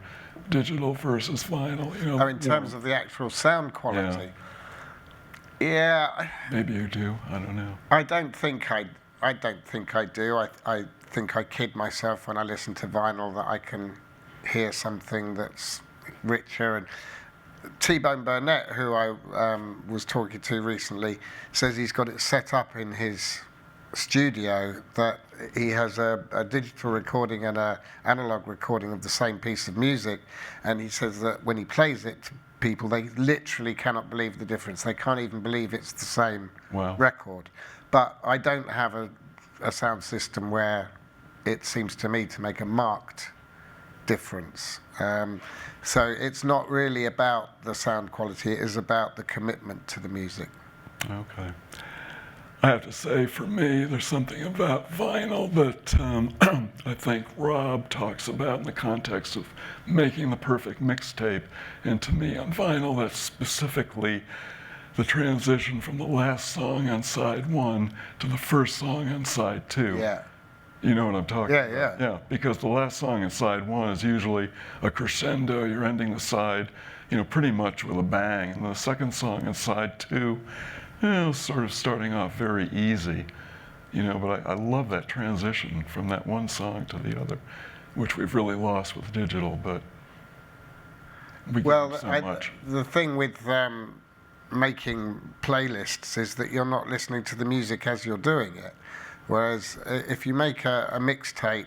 A: digital versus vinyl. You know,
B: Oh, in terms of the actual sound quality. Yeah.
A: Maybe you do. I don't know.
B: I don't think I do. I think I kid myself when I listen to vinyl that I can hear something that's richer. And T-Bone Burnett, who I was talking to recently, says he's got it set up in his studio that he has a digital recording and an analog recording of the same piece of music, and he says that when he plays it to people, they literally cannot believe the difference. They can't even believe it's the same record. But I don't have a sound system where it seems to me to make a marked difference. So it's not really about the sound quality, it is about the commitment to the music.
A: Okay. I have to say, for me, there's something about vinyl that I think Rob talks about in the context of making the perfect mixtape. And to me, on vinyl, that's specifically the transition from the last song on side 1 to the first song on side 2.
B: Yeah.
A: You know what I'm talking about?
B: Yeah.
A: Yeah, because the last song on side 1 is usually a crescendo. You're ending the side, you know, pretty much with a bang. And the second song on side 2, sort of starting off very easy, you know, but I love that transition from that one song to the other, which we've really lost with digital, but we get so much.
B: The thing with making playlists is that you're not listening to the music as you're doing it, whereas if you make a mixtape,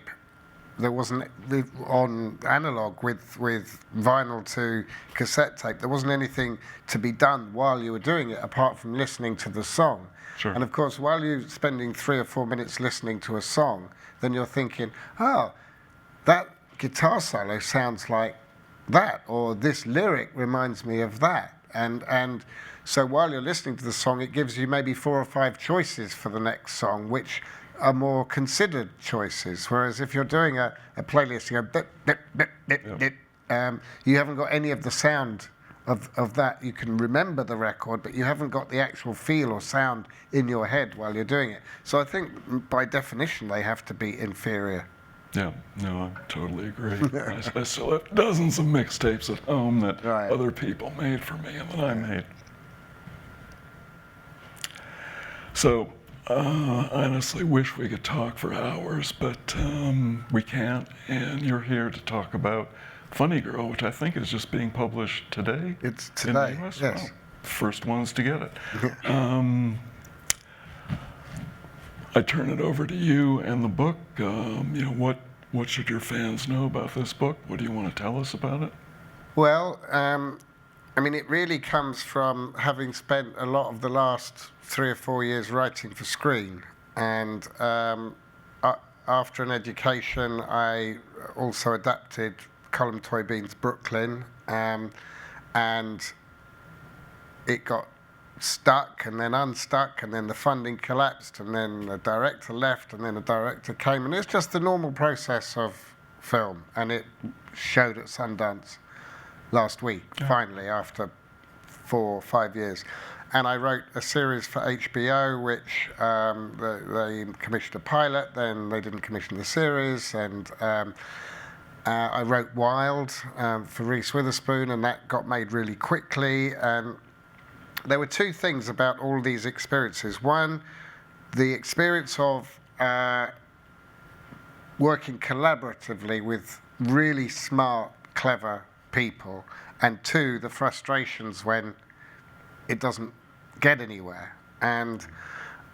B: there wasn't, on analog with vinyl to cassette tape, there wasn't anything to be done while you were doing it apart from listening to the song.
A: Sure.
B: And of course, while you're spending 3 or 4 minutes listening to a song, then you're thinking, oh, that guitar solo sounds like that, or this lyric reminds me of that. And so while you're listening to the song, it gives you maybe 4 or 5 choices for the next song, which are more considered choices. Whereas if you're doing a playlist, you go bip, bip, bip, bip, bip, you haven't got any of the sound of that. You can remember the record, but you haven't got the actual feel or sound in your head while you're doing it. So I think by definition they have to be inferior.
A: Yeah, no, I totally agree. I still have dozens of mixtapes at home that other people made for me and that I made. So, I honestly wish we could talk for hours, but we can't. And you're here to talk about Funny Girl, which I think is just being published today.
B: It's today,
A: in the US?
B: yes.
A: Well, first ones to get it. I turn it over to you and the book. You know, what should your fans know about this book? What do you want to tell us about it?
B: Well, I mean, it really comes from having spent a lot of the last 3 or 4 years writing for screen, and after an education, I also adapted Colm Tóibín's Brooklyn, and it got stuck and then unstuck, and then the funding collapsed, and then the director left, and then the director came, and it's just the normal process of film. And it showed at Sundance last week, finally, after 4 or 5 years. And I wrote a series for HBO, which they commissioned a pilot, then they didn't commission the series, and I wrote Wild for Reese Witherspoon, and that got made really quickly. And there were two things about all these experiences. One, the experience of working collaboratively with really smart, clever people, and two, the frustrations when it doesn't get anywhere. And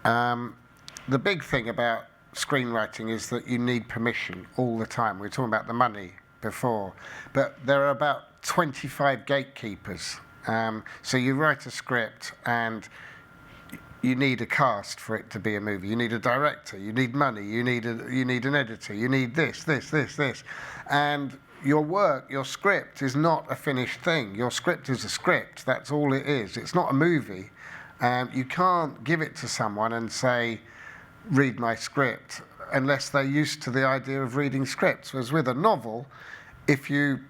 B: the big thing about screenwriting is that you need permission all the time. We were talking about the money before, but there are about 25 gatekeepers. So you write a script and you need a cast for it to be a movie. You need a director, you need money, you need an editor, you need this. And your work, your script is not a finished thing. Your script is a script, that's all it is. It's not a movie. You can't give it to someone and say, read my script, unless they're used to the idea of reading scripts. Whereas with a novel, if you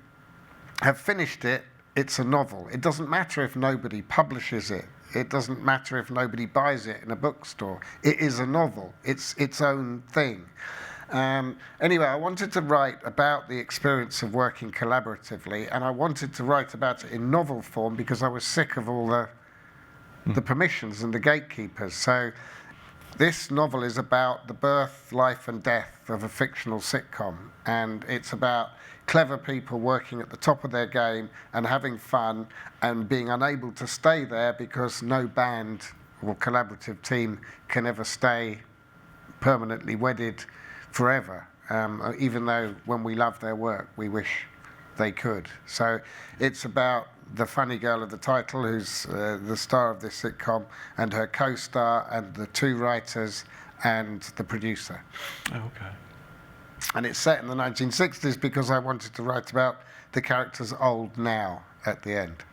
B: have finished it, it's a novel. It doesn't matter if nobody publishes it. It doesn't matter if nobody buys it in a bookstore. It is a novel. It's its own thing. Anyway, I wanted to write about the experience of working collaboratively, and I wanted to write about it in novel form because I was sick of all the permissions and the gatekeepers. So this novel is about the birth, life, and death of a fictional sitcom, and it's about clever people working at the top of their game and having fun and being unable to stay there because no band or collaborative team can ever stay permanently wedded forever, even though when we love their work, we wish they could. So it's about the funny girl of the title, who's the star of this sitcom, and her co-star, and the two writers, and the producer.
A: Okay.
B: And it's set in the 1960s because I wanted to write about the characters old now at the end.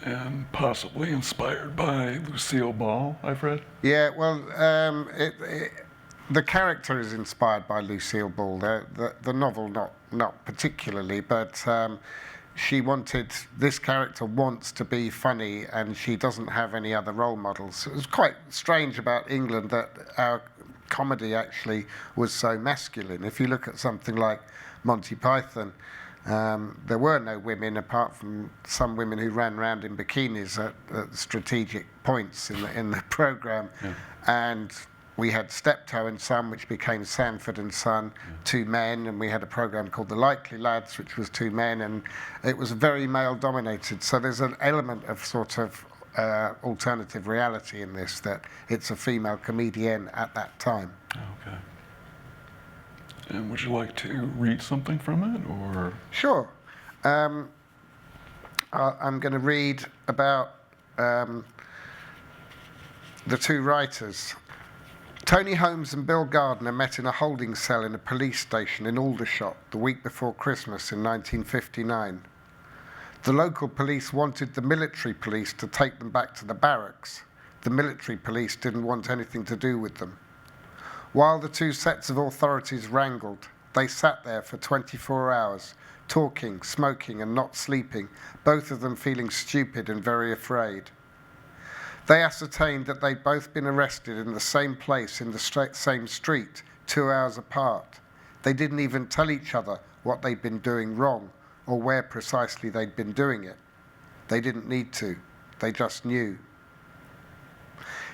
A: And possibly inspired by Lucille Ball, I've read.
B: Yeah, well, the character is inspired by Lucille Ball. The novel, not particularly, but this character wants to be funny, and she doesn't have any other role models. It was quite strange about England that our comedy actually was so masculine. If you look at something like Monty Python, there were no women apart from some women who ran around in bikinis at strategic points in the program. Yeah. And we had Steptoe and Son, which became Sanford and Son, two men, and we had a program called The Likely Lads, which was two men, and it was very male-dominated. So there's an element of sort of alternative reality in this, that it's a female comedienne at that time.
A: Okay. And would you like to read something from it, or?
B: Sure. I'm going to read about the two writers. Tony Holmes and Bill Gardner met in a holding cell in a police station in Aldershot the week before Christmas in 1959. The local police wanted the military police to take them back to the barracks. The military police didn't want anything to do with them. While the two sets of authorities wrangled, they sat there for 24 hours, talking, smoking, and not sleeping, both of them feeling stupid and very afraid. They ascertained that they'd both been arrested in the same place in the same street, 2 hours apart. They didn't even tell each other what they'd been doing wrong or where precisely they'd been doing it. They didn't need to. They just knew.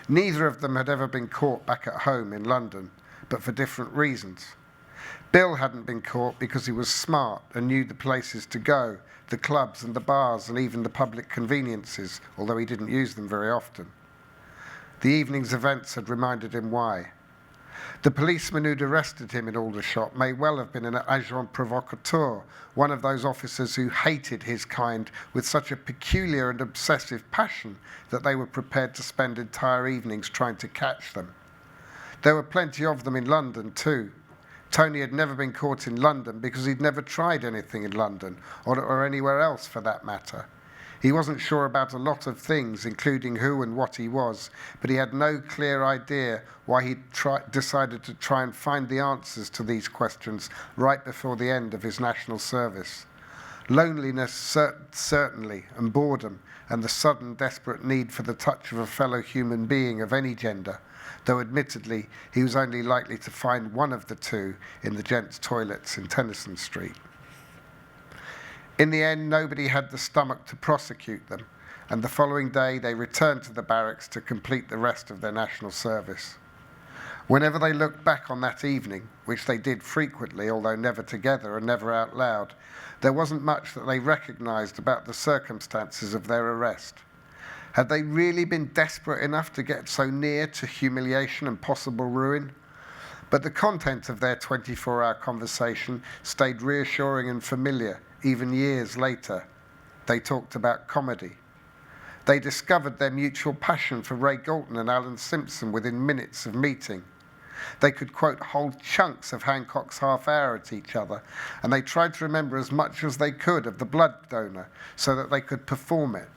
B: Neither of them had ever been caught back at home in London, but for different reasons. Bill hadn't been caught because he was smart and knew the places to go, the clubs and the bars and even the public conveniences, although he didn't use them very often. The evening's events had reminded him why. The policeman who'd arrested him in Aldershot may well have been an agent provocateur, one of those officers who hated his kind with such a peculiar and obsessive passion that they were prepared to spend entire evenings trying to catch them. There were plenty of them in London too. Tony had never been caught in London because he'd never tried anything in London, or anywhere else for that matter. He wasn't sure about a lot of things, including who and what he was, but he had no clear idea why he'd decided to try and find the answers to these questions right before the end of his national service. Loneliness, certainly, and boredom, and the sudden desperate need for the touch of a fellow human being of any gender, though admittedly he was only likely to find one of the two in the gents' toilets in Tennyson Street. In the end, nobody had the stomach to prosecute them, and the following day they returned to the barracks to complete the rest of their national service. Whenever they looked back on that evening, which they did frequently, although never together and never out loud, there wasn't much that they recognised about the circumstances of their arrest. Had they really been desperate enough to get so near to humiliation and possible ruin? But the content of their 24-hour conversation stayed reassuring and familiar, even years later. They talked about comedy. They discovered their mutual passion for Ray Galton and Alan Simpson within minutes of meeting. They could quote whole chunks of Hancock's Half Hour at each other, and they tried to remember as much as they could of the blood donor so that they could perform it.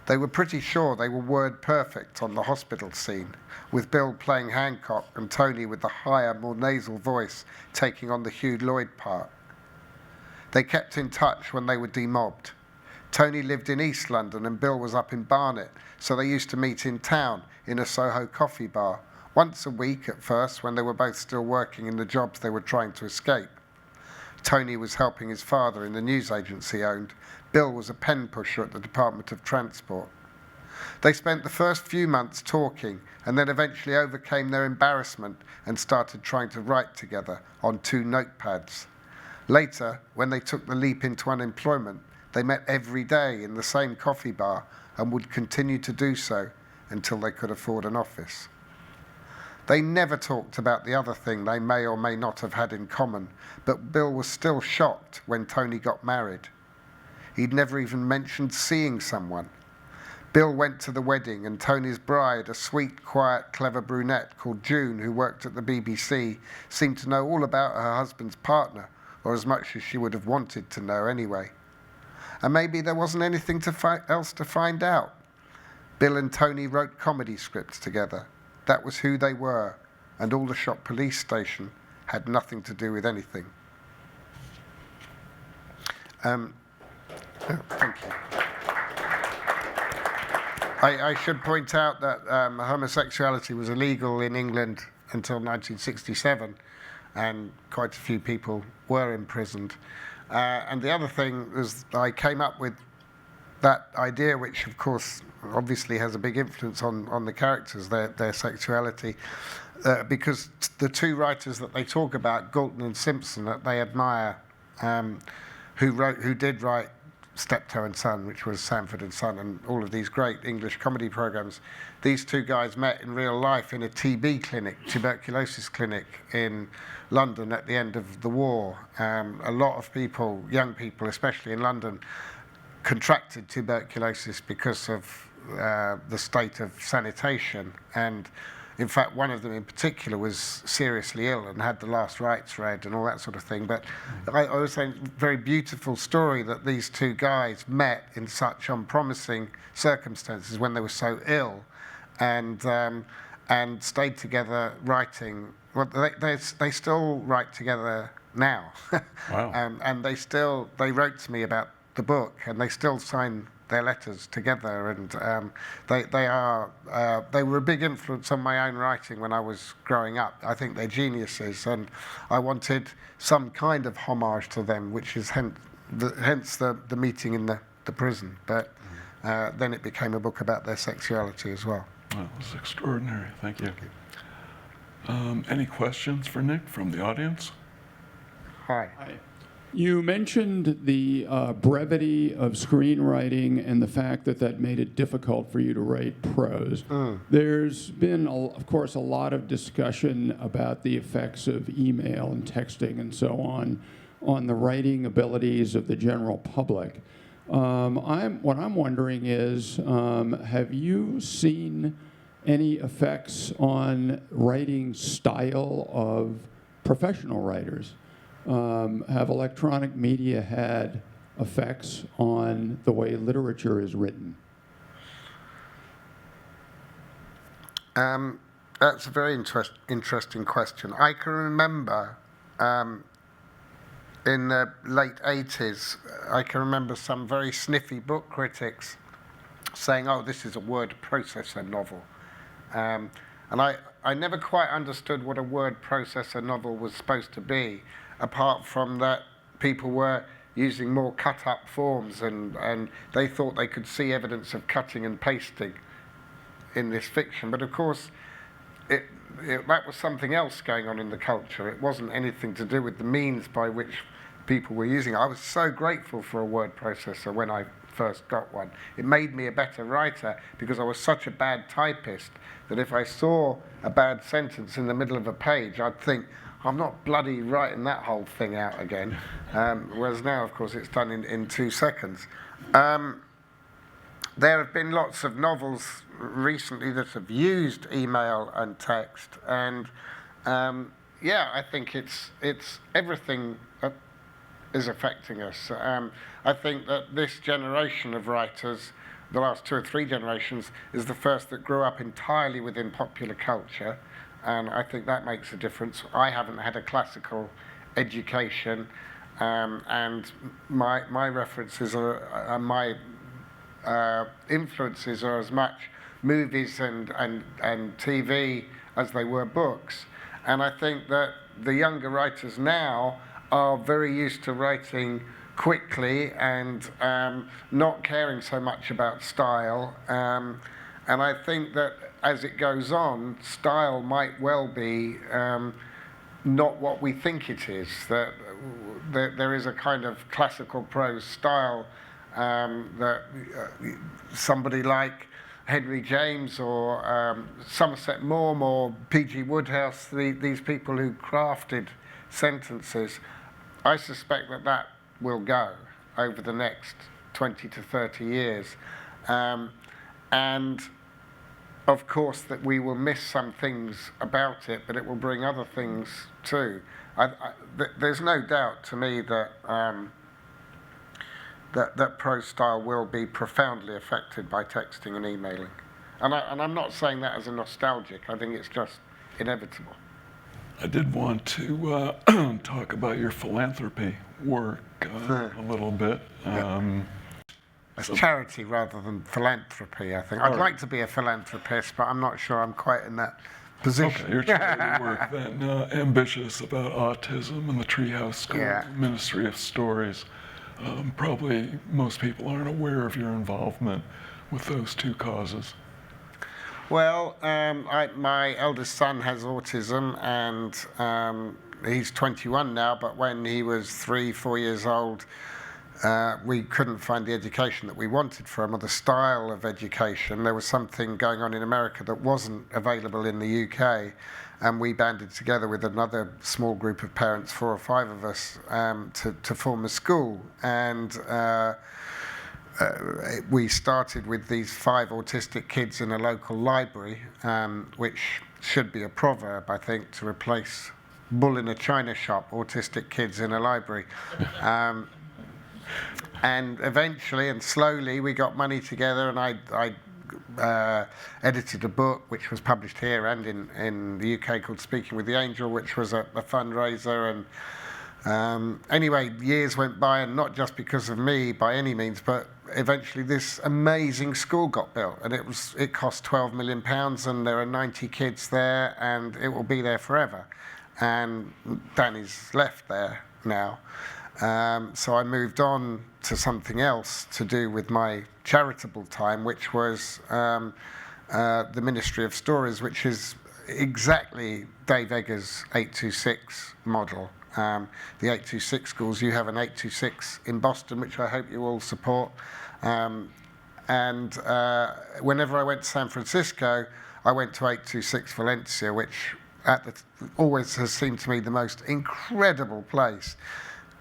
B: They were pretty sure they were word perfect on the hospital scene, with Bill playing Hancock and Tony with the higher, more nasal voice taking on the Hugh Lloyd part. They kept in touch when they were demobbed. Tony lived in East London and Bill was up in Barnet, so they used to meet in town in a Soho coffee bar, once a week at first when they were both still working in the jobs they were trying to escape. Tony was helping his father in the news agency he owned. Bill was a pen pusher at the Department of Transport. They spent the first few months talking and then eventually overcame their embarrassment and started trying to write together on 2 notepads. Later, when they took the leap into unemployment, they met every day in the same coffee bar and would continue to do so until they could afford an office. They never talked about the other thing they may or may not have had in common, but Bill was still shocked when Tony got married. He'd never even mentioned seeing someone. Bill went to the wedding, and Tony's bride, a sweet, quiet, clever brunette called June, who worked at the BBC, seemed to know all about her husband's partner, or as much as she would have wanted to know anyway. And maybe there wasn't anything else to find out. Bill and Tony wrote comedy scripts together. That was who they were, and Aldershot Police Station had nothing to do with anything. Thank you. I should point out that homosexuality was illegal in England until 1967, and quite a few people were imprisoned. And the other thing was I came up with that idea, which of course obviously has a big influence on the characters, their sexuality, because the 2 writers that they talk about, Galton and Simpson, that they admire, who did write Steptoe and Son, which was Sanford and Son, and all of these great English comedy programs. These 2 guys met in real life in a TB clinic, tuberculosis clinic in London at the end of the war. A lot of people, young people, especially in London, contracted tuberculosis because of the state of sanitation, and in fact one of them in particular was seriously ill and had the last rites read and all that sort of thing. But I was saying, very beautiful story that these 2 guys met in such unpromising circumstances when they were so ill, and stayed together writing. Well, they still write together now.
A: Wow.
B: And they wrote to me about the book, and they still sign their letters together, and they were a big influence on my own writing when I was growing up. I think they're geniuses, and I wanted some kind of homage to them, which is hence the meeting in the prison. But then it became a book about their sexuality as well.
A: Well, it was extraordinary. Thank you. Any questions for Nick from the audience?
B: Hi.
C: You mentioned the brevity of screenwriting and the fact that made it difficult for you to write prose. There's been, of course, a lot of discussion about the effects of email and texting and so on the writing abilities of the general public. What I'm wondering is, have you seen any effects on writing style of professional writers? Have electronic media had effects on the way literature is written?
B: That's a very interesting question. I can remember in the late 80s, I can remember some very sniffy book critics saying, oh, this is a word processor novel. And I never quite understood what a word processor novel was supposed to be, apart from that people were using more cut-up forms, and they thought they could see evidence of cutting and pasting in this fiction. But of course, that was something else going on in the culture. It wasn't anything to do with the means by which people were using it. I was so grateful for a word processor when I first got one. It made me a better writer because I was such a bad typist that if I saw a bad sentence in the middle of a page, I'd think, I'm not bloody writing that whole thing out again. Whereas now, of course, it's done in 2 seconds. There have been lots of novels recently that have used email and text, and yeah, I think it's everything that is affecting us. I think that this generation of writers, the last 2 or 3 generations, is the first that grew up entirely within popular culture, and I think that makes a difference. I haven't had a classical education, and my references are my influences are as much movies and TV as they were books. And I think that the younger writers now are very used to writing quickly and not caring so much about style. And I think that as it goes on, style might well be not what we think it is. That there is a kind of classical prose style that somebody like Henry James or Somerset Maugham or P.G. Wodehouse, these people who crafted sentences, I suspect that will go over the next 20 to 30 years. And of course that we will miss some things about it, but it will bring other things too. There's no doubt to me that that prose style will be profoundly affected by texting and emailing. And I'm not saying that as a nostalgic. I think it's just inevitable.
A: I did want to talk about your philanthropy work a little bit.
B: It's charity rather than philanthropy, I think. I'd like to be a philanthropist, but I'm not sure I'm quite in that position.
A: Okay, your charity work then, ambitious about autism and the Treehouse School, Ministry of Stories. Probably most people aren't aware of your involvement with those 2 causes.
B: Well, my eldest son has autism, and he's 21 now, but when he was 3-4 years old, we couldn't find the education that we wanted for him, or the style of education. There was something going on in America that wasn't available in the UK, and we banded together with another small group of parents, 4 or 5 of us, to form a school. And we started with these 5 autistic kids in a local library, which should be a proverb, I think, to replace bull in a china shop, autistic kids in a library. And eventually and slowly we got money together, and I edited a book which was published here and in the UK called Speaking with the Angel, which was a fundraiser. And anyway, years went by, and not just because of me by any means, but eventually this amazing school got built, and it cost £12 million, and there are 90 kids there, and it will be there forever. And Danny's left there now. So I moved on to something else to do with my charitable time, which was the Ministry of Stories, which is exactly Dave Eggers' 826 model. The 826 schools, you have an 826 in Boston, which I hope you all support. And whenever I went to San Francisco, I went to 826 Valencia, which always has seemed to me the most incredible place.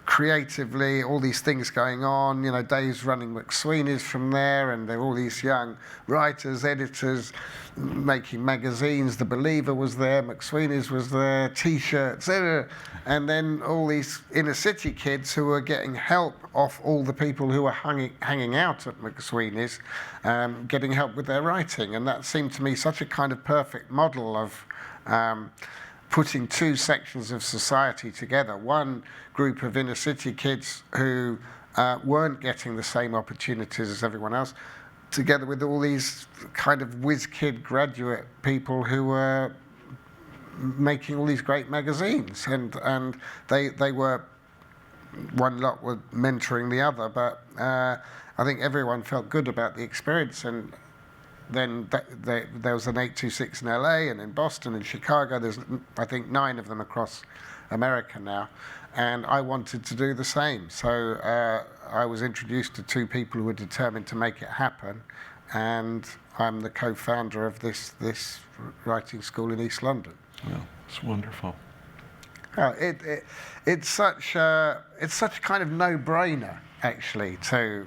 B: creatively, all these things going on. You know, Dave's running McSweeney's from there, and there are all these young writers, editors, making magazines. The Believer was there, McSweeney's was there, T-shirts, and then all these inner city kids who were getting help off all the people who were hanging out at McSweeney's, getting help with their writing. And that seemed to me such a kind of perfect model of putting two sections of society together. One group of inner city kids who weren't getting the same opportunities as everyone else, together with all these kind of whiz kid graduate people who were making all these great magazines. And they were, one lot were mentoring the other, but I think everyone felt good about the experience. And then there was an 826 in LA and in Boston and Chicago. There's, I think, 9 of them across America now. And I wanted to do the same. So I was introduced to 2 people who were determined to make it happen. And I'm the co-founder of this writing school in East London.
A: Well, it's wonderful.
B: It's such a kind of no-brainer, actually, to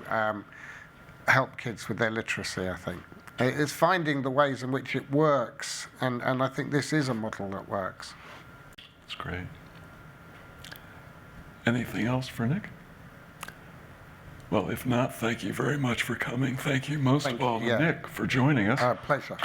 B: help kids with their literacy, I think. It's finding the ways in which it works, and I think this is a model that works.
A: That's great. Anything else for Nick? Well, if not, thank you very much for coming. Thank you most of all to Nick for joining us.
B: Pleasure.